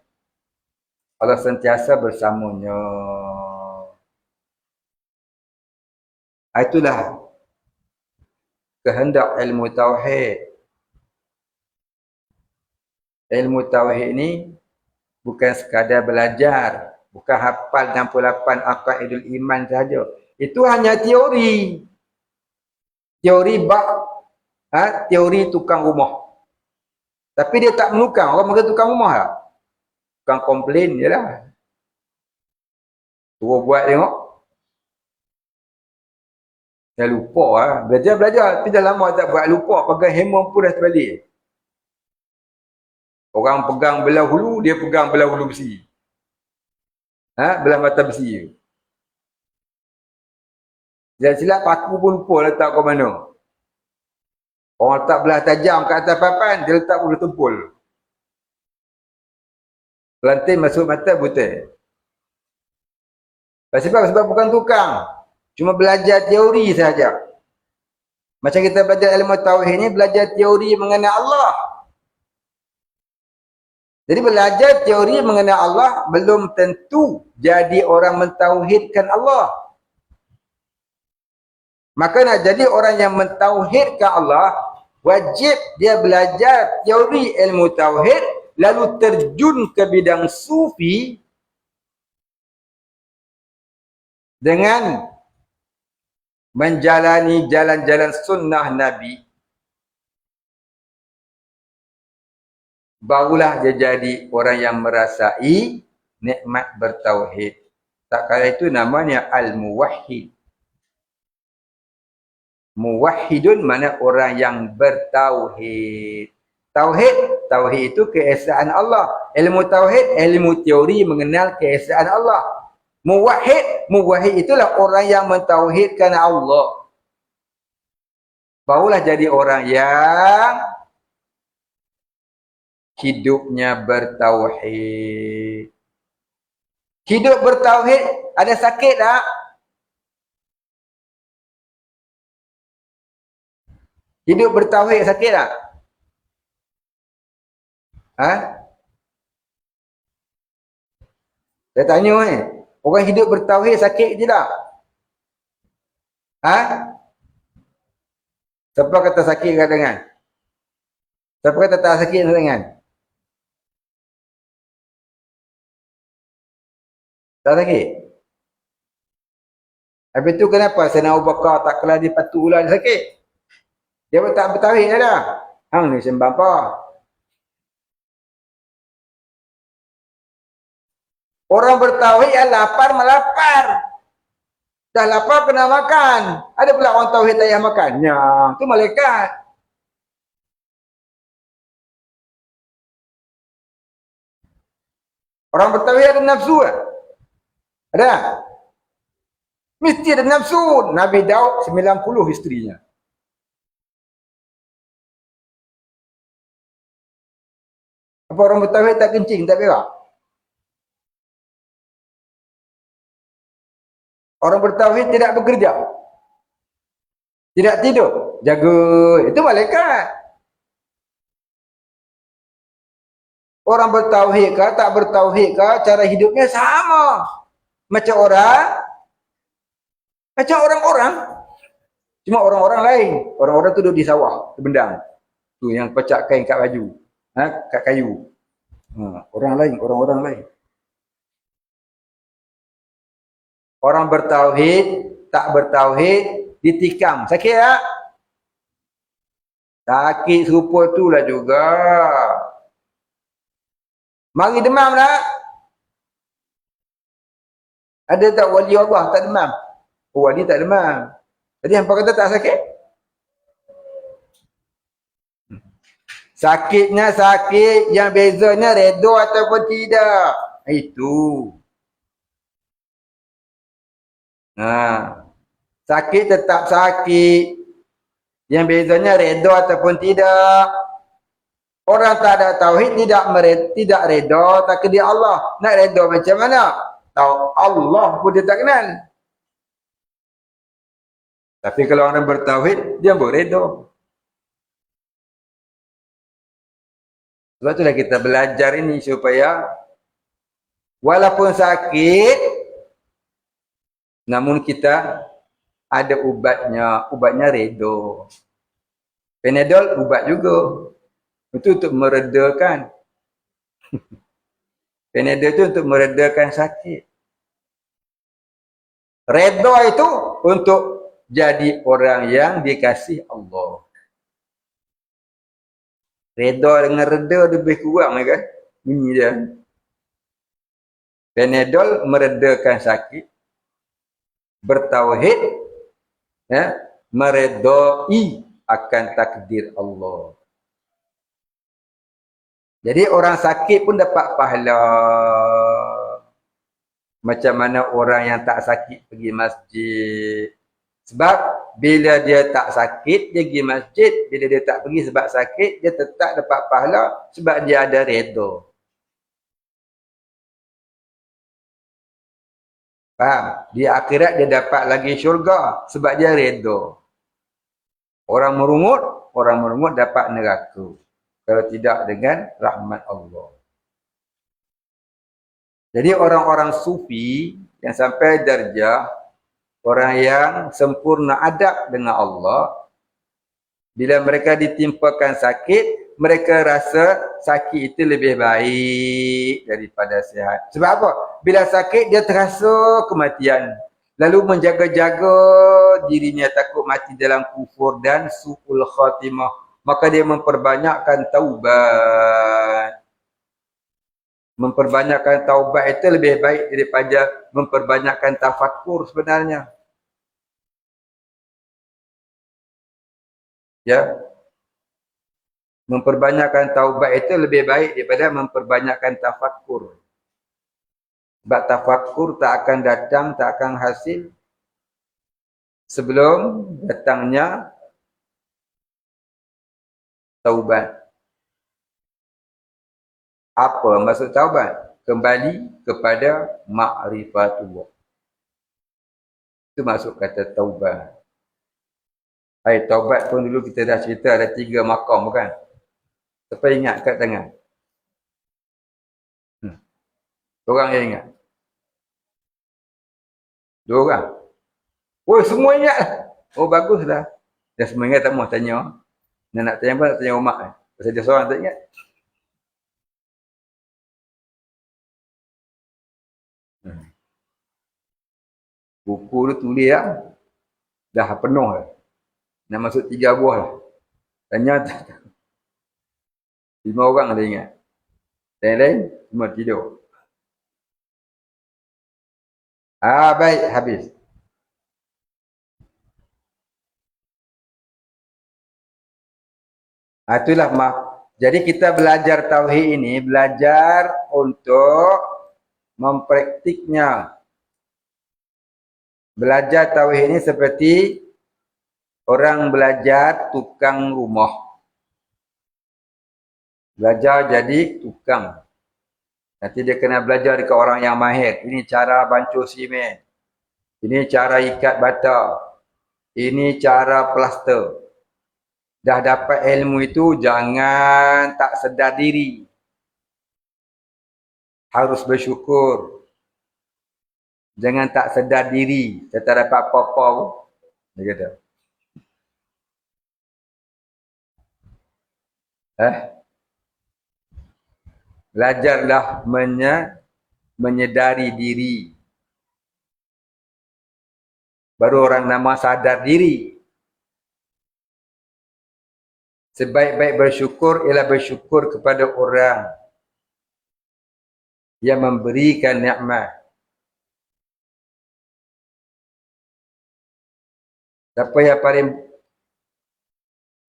Allah sentiasa bersamanya. Itulah kehendak ilmu tauhid. Ilmu tauhid ni bukan sekadar belajar, bukan hafal 68 aqaidul iman saja. Itu hanya teori. Teori teori tukang rumah. Tapi dia tak menukang. Orang panggil tukang rumah tak? Tukang komplain je lah. Suruh buat tengok. Dah lupa lah. Belajar. Tapi dah lama tak buat, lupa. Pegang hammer pun dah terbalik. Orang pegang belah hulu, dia pegang belah hulu besi. Belah mata besi. Dan silap paku pun lupa letak ke mana. Orang letak belah tajam kat atas papan, dia letak bulu tumpul. Pelantin masuk mata buta. Sebab bukan tukang. Cuma belajar teori saja. Macam kita belajar ilmu tauhid ni, belajar teori mengenai Allah. Jadi belajar teori mengenai Allah belum tentu jadi orang mentauhidkan Allah. Maka nak jadi orang yang mentauhidkan Allah, wajib dia belajar teori ilmu tauhid, lalu terjun ke bidang sufi dengan menjalani jalan-jalan sunnah Nabi barulah dia jadi orang yang merasai nikmat bertauhid. Tak kala itu namanya al-muwahhid. Muwahhidun mana orang yang bertauhid. Tauhid itu keesaan Allah. Ilmu tauhid, ilmu teori mengenal keesaan Allah. Muwahhid itulah orang yang mentauhidkan Allah. Barulah jadi orang yang hidupnya bertauhid. Hidup bertauhid ada sakit tak? Hidup bertauhid sakit tak? Ha? Saya tanya orang hidup bertauhid sakit je tak? Ha? Siapa kata sakit kat tangan? Siapa kata tak sakit kat tangan? Tak sakit? Habis tu kenapa Sayyidina Abu Bakar tak kala dia patu ular dia sakit? Dia pun tak bertauhid dah. Hang ni sembang apa? Orang bertauhid yang lapar melapar. Dah lapar kena makan. Ada pula orang tauhid tak payah makan. Ya, tu malaikat. Orang bertauhid ada nafsu tak? Ada? Mesti ada nafsu. Nabi Daud 90 isterinya. Apa orang bertauhid tak kencing, tak berak? Orang bertauhid tidak bekerja. Tidak tidur. Jaga. Itu malaikat. Orang bertauhid ke tak bertauhid ke, cara hidupnya sama. Macam orang-orang. Cuma orang-orang lain. Orang-orang tu duduk di sawah, di bendang. Tu yang pecah kain kat baju. Kat kayu. Orang lain. Orang bertauhid, tak bertauhid, ditikam. Sakit tak? Sakit serupa itulah juga. Mari demam tak? Ada tak wali Allah tak demam? Wali tak demam. Jadi hampa kata tak sakit? Sakitnya sakit, yang bezanya redha ataupun tidak. Itu. Sakit tetap sakit. Yang bezanya redha ataupun tidak. Orang tak ada tauhid tidak redha takdir Allah. Nak redha macam mana? Tahu Allah pun dia tak kenal. Tapi kalau orang bertauhid, dia boleh redha. Sebab itulah kita belajar ini supaya walaupun sakit, namun kita ada ubatnya redha. Panadol ubat juga. Itu untuk meredakan. Panadol itu untuk meredakan sakit. Redha itu untuk jadi orang yang dikasih Allah. Redha dengan reda lebih kurang kan? Bunyi dia. Panadol meredakan sakit. Bertauhid meredai akan takdir Allah. Jadi orang sakit pun dapat pahala. Macam mana orang yang tak sakit pergi masjid. Sebab bila dia tak sakit, dia pergi masjid. Bila dia tak pergi sebab sakit, dia tetap dapat pahala sebab dia ada redha. Faham? Di akhirat dia dapat lagi syurga sebab dia redha. Orang merungut dapat neraka. Kalau tidak dengan rahmat Allah. Jadi orang-orang sufi yang sampai darjah, orang yang sempurna adab dengan Allah, bila mereka ditimpakan sakit, mereka rasa sakit itu lebih baik daripada sihat. Sebab apa? Bila sakit dia terasa kematian. Lalu menjaga-jaga dirinya takut mati dalam kufur dan su'ul khatimah. maka dia memperbanyakkan taubat. Memperbanyakkan taubat itu lebih baik daripada memperbanyakkan tafakkur sebenarnya. Ya. Memperbanyakkan taubat itu lebih baik daripada memperbanyakkan tafakkur. Sebab tafakkur tak akan datang, tak akan hasil sebelum datangnya taubat. Apa maksud taubat? Kembali kepada ma'rifatullah. Itu maksud kata taubat. Taubat pun dulu kita dah cerita ada 3 makam bukan? Siapa ingat kat tangan? Orang yang ingat? 2 orang? Oh, semua ingat lah. Oh, baguslah. Dah semua ingat, tak mahu tanya. Nak tanya apa? Nak tanya Umak. Pasal dia seorang tak ingat. Buku tu tulis lah. Dah penuh lah. Nak masuk 3 buah lah. Tanya 5 orang dia ingat. Yang lain semua tidur. Baik, habis. Itulah jadi kita belajar tauhid ini, belajar untuk mempraktiknya. Belajar tauhid ini seperti orang belajar tukang rumah. Belajar jadi tukang. Nanti dia kena belajar dekat orang yang mahir. Ini cara bancuh simen. Ini cara ikat bata. Ini cara plaster. Dah dapat ilmu itu, jangan tak sedar diri. Harus bersyukur. Jangan tak sedar diri. Saya tak dapat apa-apa pun. Dia kata. Belajarlah menyedari diri. Baru orang nama sadar diri. Sebaik-baik bersyukur ialah bersyukur kepada orang yang memberikan nikmat. Siapa yang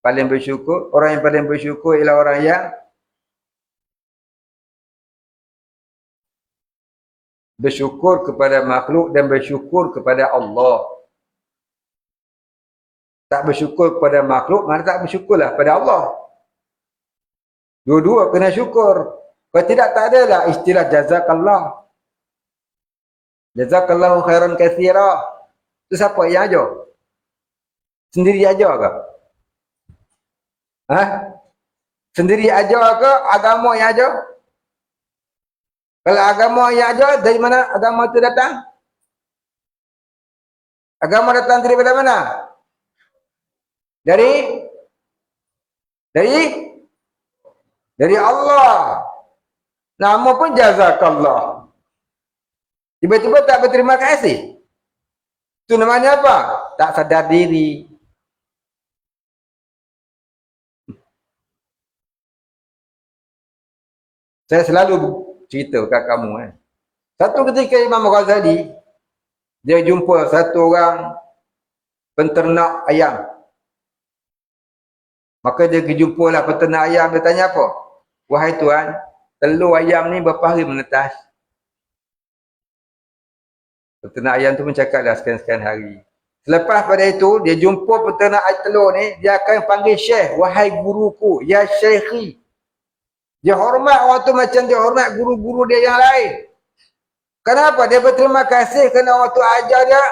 paling bersyukur? Orang yang paling bersyukur ialah orang yang bersyukur kepada makhluk dan bersyukur kepada Allah. Tak bersyukur kepada makhluk, mana tak bersyukurlah pada Allah. Dua-dua kena syukur. Kalau tidak, tak adalah istilah jazakallah. Jazakallahu khairan katsira. Itu siapa yang ajar? Sendiri ajar ke? Sendiri ajar ke agama yang ajar? Kalau agama yang ajar, dari mana agama itu datang? Agama datang daripada mana? Dari Allah. Nama pun jazakallah. Tiba-tiba tak berterima kasih. Itu namanya apa? Tak sadar diri. Saya selalu cerita kat kamu. Satu ketika Imam Ghazali, dia jumpa satu orang penternak ayam. Maka dia jumpalah peternak ayam, dia tanya apa? Wahai tuan, telur ayam ni berapa hari menetas? Peternak ayam tu mencakaplah sekian-sekian hari. Selepas pada itu, dia jumpa peternak telur ni, dia akan panggil syekh. Wahai guruku, ya syekhi. Dia hormat orang tu macam dia hormat guru-guru dia yang lain. Kenapa? Dia berterima kasih kerana orang tu ajar dia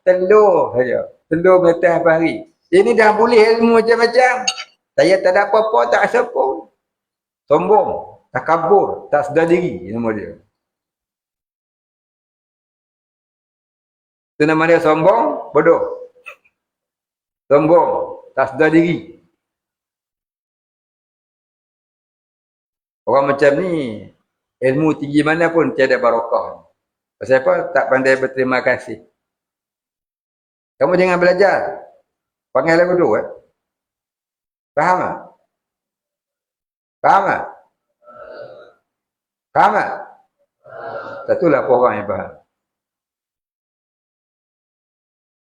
telur saja. Telur menetas apa hari. Ini dah boleh ilmu macam-macam. Saya tak ada apa-apa, tak rasa pun. Sombong, takabur, tak sedar diri nama dia. Itu nama dia sombong, bodoh. Sombong, tak sedar diri. Orang macam ni, ilmu tinggi mana pun tiada barakah. Pasal apa? Tak pandai berterima kasih. Kamu jangan belajar. Panggil lagu tu. Faham tak? Faham tak? Faham tak? Satulah orang yang faham.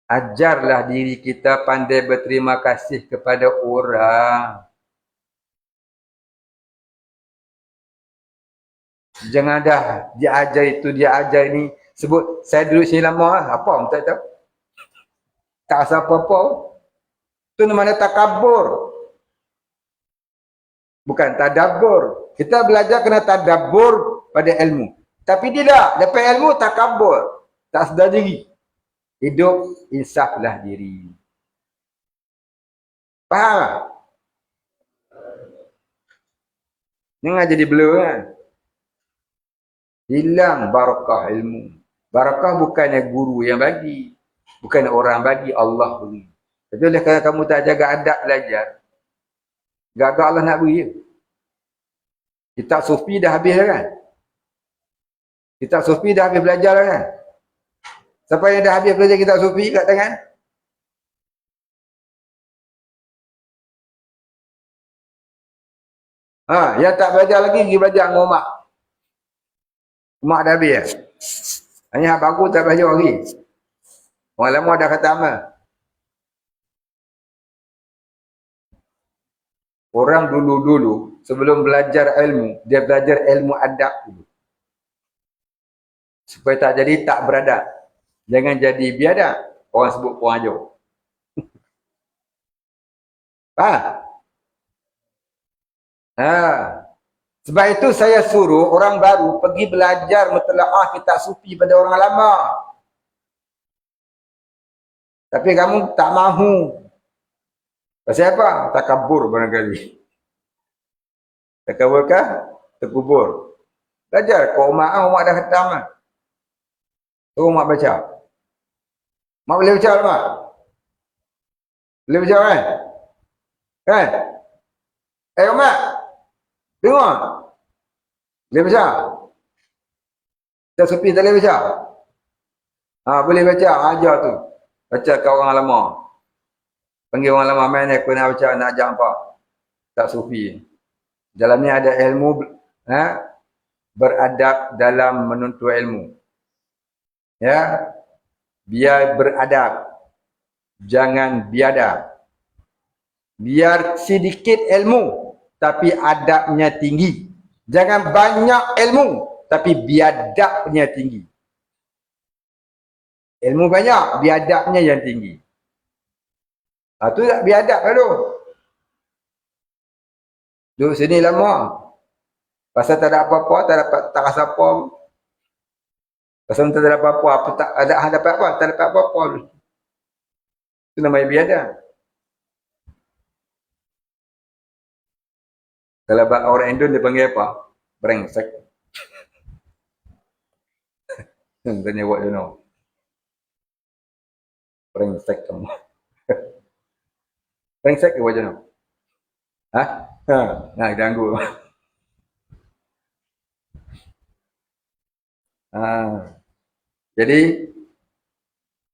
Ajarlah diri kita pandai berterima kasih kepada orang. Jangan dah dia ajar itu, dia ajar ini. Sebut, saya duduk sini lama lah. Apa pun tak tahu. Tak rasa apa-apa. Itu namanya takabur. Bukan tadabbur. Kita belajar kena tadabbur pada ilmu. Tapi tidak. Dapat ilmu takabur. Tak sedar diri. Hidup insaflah diri. Faham tak? Jangan jadi blur kan. Hilang barakah ilmu. Barakah bukannya guru yang bagi. Bukan orang bagi, Allah beri. Jadi oleh kerana kamu tak jaga adab belajar, gagak Allah nak beri. Kitab sufi dah habis dah kan? Kitab sufi dah habis belajar dah kan? Siapa yang dah habis belajar kitab sufi kat tangan? Yang tak belajar lagi, pergi belajar dengan mak. Mak dah habis ya? Hanya bagus tak belajar lagi. Orang lama dah kata amal. Orang dulu-dulu, sebelum belajar ilmu, dia belajar ilmu adab dulu. Supaya tak jadi tak beradab. Jangan jadi biadab. Orang sebut puan ajar. Sebab itu saya suruh orang baru pergi belajar mutlaah kitab sufi pada orang lama. Tapi kamu tak mahu. Pasal apa? Takabur barangkali. Takabur kah? Terkubur. Belajar. Kau mak dah khatam lah. Tu mak baca. Mak boleh baca tak mak? Boleh baca kan? Kan? Mak. Dengar. Boleh baca? Kita supi tak boleh baca? Boleh baca. Ajar tu. Baca ke orang lama. Panggil orang lama main ni. Aku nak baca. Nak ajar apa? Tak sufi. Dalam ni ada ilmu. Beradab dalam menuntut ilmu. Ya. Biar beradab. Jangan biadab. Biar sedikit ilmu. Tapi adabnya tinggi. Jangan banyak ilmu. Tapi biadabnya tinggi. Ilmu banyak. Biadabnya yang tinggi. Tu tak biadab lah tu. Duduk sini lama. Pasal tak ada apa-apa. Tak rasa apa. Pasal tak ada apa-apa. Tak dapat apa. Tak dapat apa-apa. Itu namanya biadab. Kalau orang Indon dia panggil apa? Brengsek. Tanya buat dia know. Brengsek kamu. Brengsek ke buat dia know? Nah, ganggu. Jadi,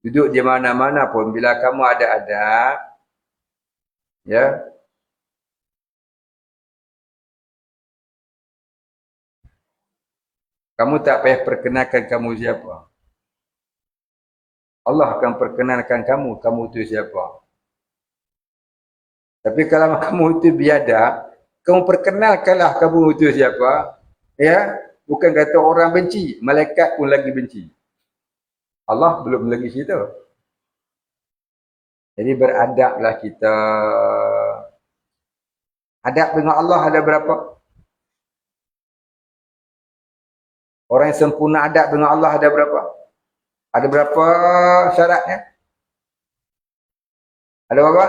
duduk di mana-mana pun, bila kamu ada adab, ya, kamu tak payah perkenalkan kamu siapa. Allah akan perkenalkan kamu itu siapa. Tapi kalau kamu itu biadab, kamu perkenalkanlah kamu itu siapa. Ya, bukan kata orang benci, malaikat pun lagi benci. Allah belum lagi situ. Jadi beradablah kita. Adab dengan Allah ada berapa? Orang yang sempurna adab dengan Allah ada berapa? Ada berapa syaratnya? Ada berapa?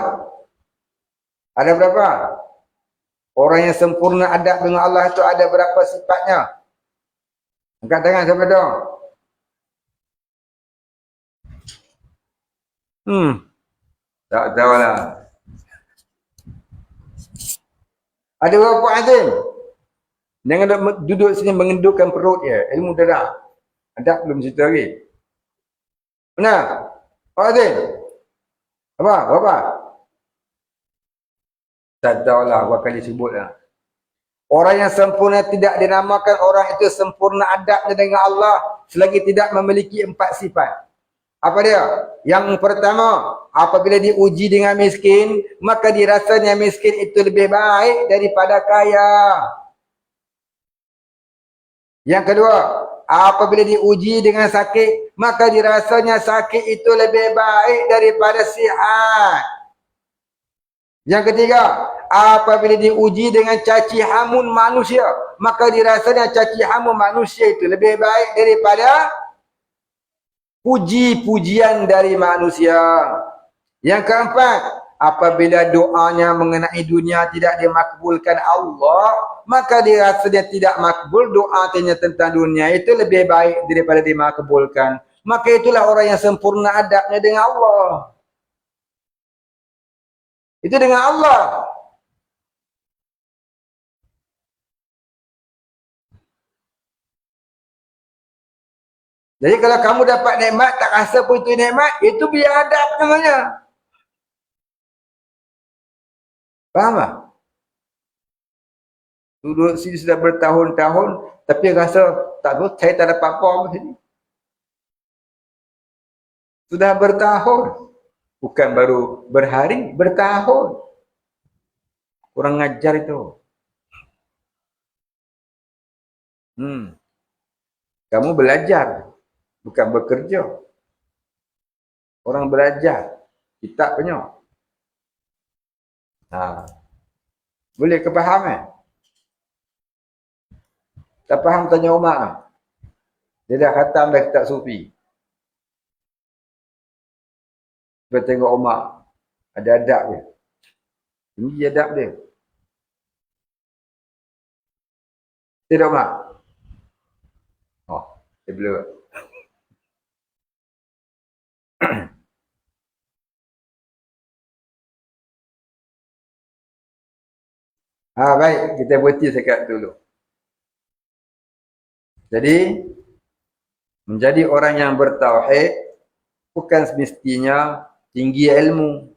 Ada berapa? Orang yang sempurna adab dengan Allah itu ada berapa sifatnya? Angkat tangan siapa dong? Tak tahulah. Ada berapa azim? Jangan duduk sini mengendurkan perut je. Ilmu dah. Adab belum cerita lagi. Benar? Apa azim? Apa? Berapa? Tak tahulah. Berapa kali sebut lah. Orang yang sempurna tidak dinamakan orang itu sempurna adabnya dengan Allah selagi tidak memiliki 4 sifat. Apa dia? Yang pertama, apabila diuji dengan miskin, maka dirasanya miskin itu lebih baik daripada kaya. Yang kedua, apabila diuji dengan sakit, maka dirasanya sakit itu lebih baik daripada sihat. Yang ketiga, apabila diuji dengan caci hamun manusia, maka dirasanya caci hamun manusia itu lebih baik daripada puji-pujian dari manusia. Yang keempat, apabila doanya mengenai dunia tidak dimakbulkan Allah, maka dirasanya tidak makbul doanya tentang dunia itu lebih baik daripada dimakbulkan. Maka itulah orang yang sempurna adabnya dengan Allah. Itu dengan Allah. Jadi kalau kamu dapat nikmat, tak rasa pun itu nikmat, itu biadab namanya. Faham tak? Duduk sini sudah bertahun-tahun, tapi rasa tak tahu, saya tak dapat apa-apa sini. Sudah bertahun. Bukan baru berhari, bertahun. Kurang ngajar itu. Kamu belajar, bukan bekerja. Orang belajar, kitab punya. Boleh kepahaman? Tak faham tanya Umar. Dia dah khatam dah kitab sufi. Kita tengok Umar. Ada adab dia. Tinggi adab dia. Tidak Umar? Oh, dia blur. Baik, kita berhenti sekat dulu. Jadi, menjadi orang yang bertauhid bukan semestinya tinggi ilmu.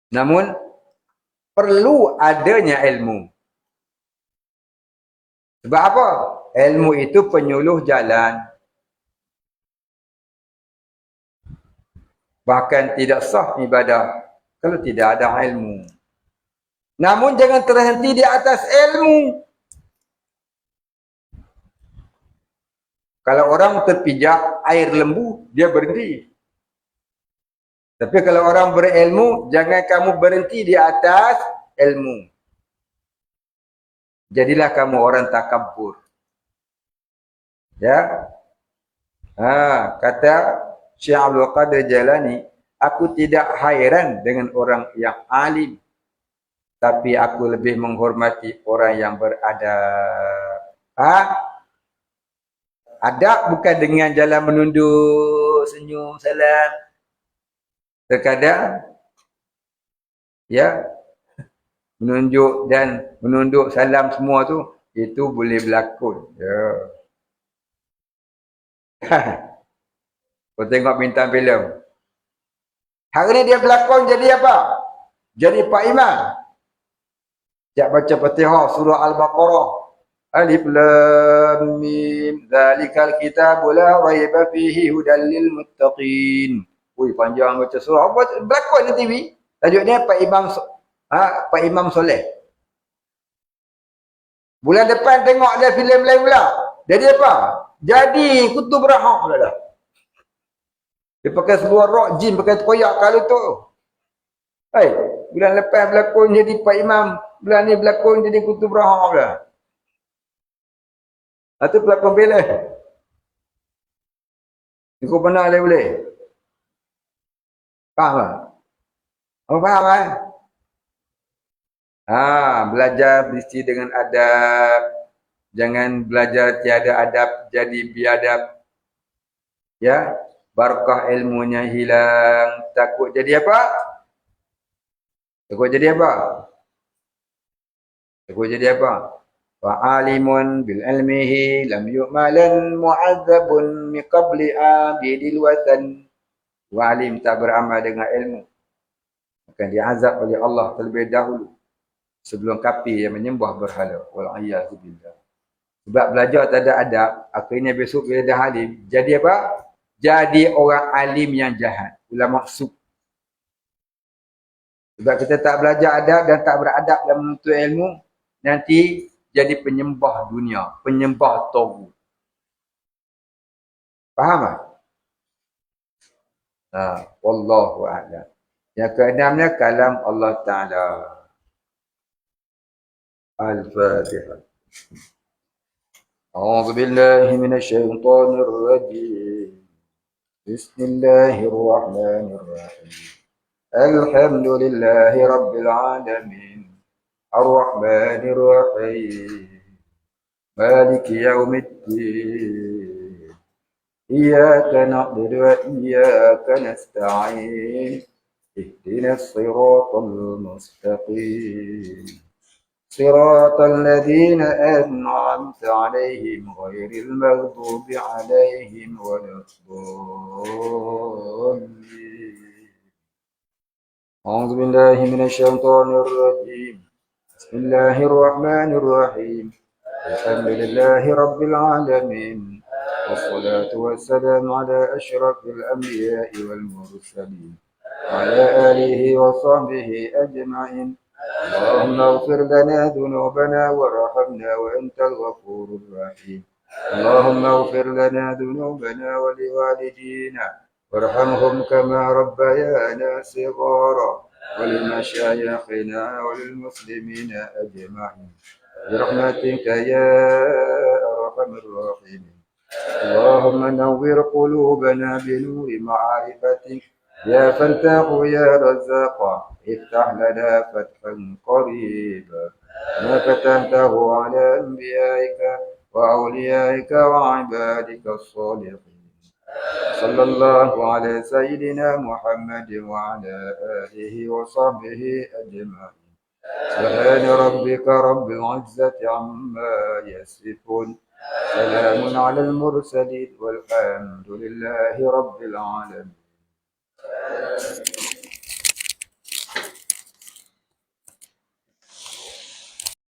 Namun, perlu adanya ilmu. Sebab apa? Ilmu itu penyuluh jalan. Bahkan tidak sah ibadah kalau tidak ada ilmu. Namun jangan terhenti di atas ilmu. Kalau orang terpijak air lembu, dia berhenti. Tapi kalau orang berilmu, jangan kamu berhenti di atas ilmu. Jadilah kamu orang takabur. Ya. Kata Syekh Abdul Qadir Jailani, aku tidak hairan dengan orang yang alim, tapi aku lebih menghormati orang yang beradab. Adab bukan dengan jalan menunduk, senyum, salam. Terkadang, ya, menunjuk dan menunduk salam semua tu, itu boleh berlakon. Ya. Kau tengok bintang filem. Hari ni dia berlakon jadi apa? Jadi Pak Imam. Siap baca Fatihah surah Al-Baqarah. Alif Lam Mim. Zalikal kitabu la raiba fihi hudal lil muttaqin. Ui, panjang baca surah. Berlakon di TV. Tajuk dia Pak Imam Soleh. Bulan depan tengok ada filem lain pula. Jadi apa? Jadi Kutub Rahak pula dah. Dia pakai seluar rok, jin, pakai koyak kalau tu. Bulan lepas berlakon jadi Pak Imam. Bulan ni berlakon jadi Kutub Rahak pula. Itu pelakon pilih. Ikut pernah dia boleh. Faham tak? Apa faham kan? Belajar mesti dengan adab. Jangan belajar tiada adab jadi biadab. Ya, barakah ilmunya hilang. Takut jadi apa? Takut jadi apa? Takut jadi apa? Fa'alimun bil ilmihi lam yu'malan mu'adzabun mi qabli abidil watan. Wa'alim tak beramal dengan ilmu, akan diazab oleh Allah terlebih dahulu. sebelum kafir yang menyembah berhala. Wal'iyyazubillah. Sebab belajar tak ada adab, akhirnya besok bila dah alim, jadi apa? Jadi orang alim yang jahat. Ulama su. Sebab kita tak belajar adab dan tak beradab dalam menuntut ilmu, nanti jadi penyembah dunia, penyembah taghut. Faham tak? Wallahu a'lam. Yang keenamnya kalam Allah Ta'ala. Al-Fatihah. A'udzu billahi minasy syaithanir rajim. Bismillahirrahmanirrahim. Alhamdulillahi rabbil alamin. Ar-Rahmanir Rahim. Maliki yaumiddin. Iyyaka na'budu wa iyyaka nasta'in. Ihdinas siratal mustaqim. صراط الذين أنعمت عليهم غير المغضوب عليهم ولا الضالين. أعوذ بالله من الشيطان الرجيم. بسم الله الرحمن الرحيم. الحمد لله رب العالمين. والصلاة والسلام على أشرف الأنبياء والمرسلين وعلى آله وصحبه أجمعين. اللهم اغفر لنا ذنوبنا وارحمنا وأنت الغفور الرحيم. اللهم اغفر لنا ذنوبنا ولوالدينا وارحمهم كما ربيانا صغارا ولمشايخنا وللمسلمين أجمعين برحمتك يا أرحم الراحمين. اللهم نور قلوبنا بنور معرفتك يا فتاح يا رزاق. افتح لنا فتحا قريبا ما فتحته على أنبيائك وأوليائك وعبادك الصالحين. صلى الله على سيدنا محمد وعلى آله وصحبه أجمعين. سبحان ربك رب العزة عما يصفون. سلام على المرسلين والحمد لله رب العالمين.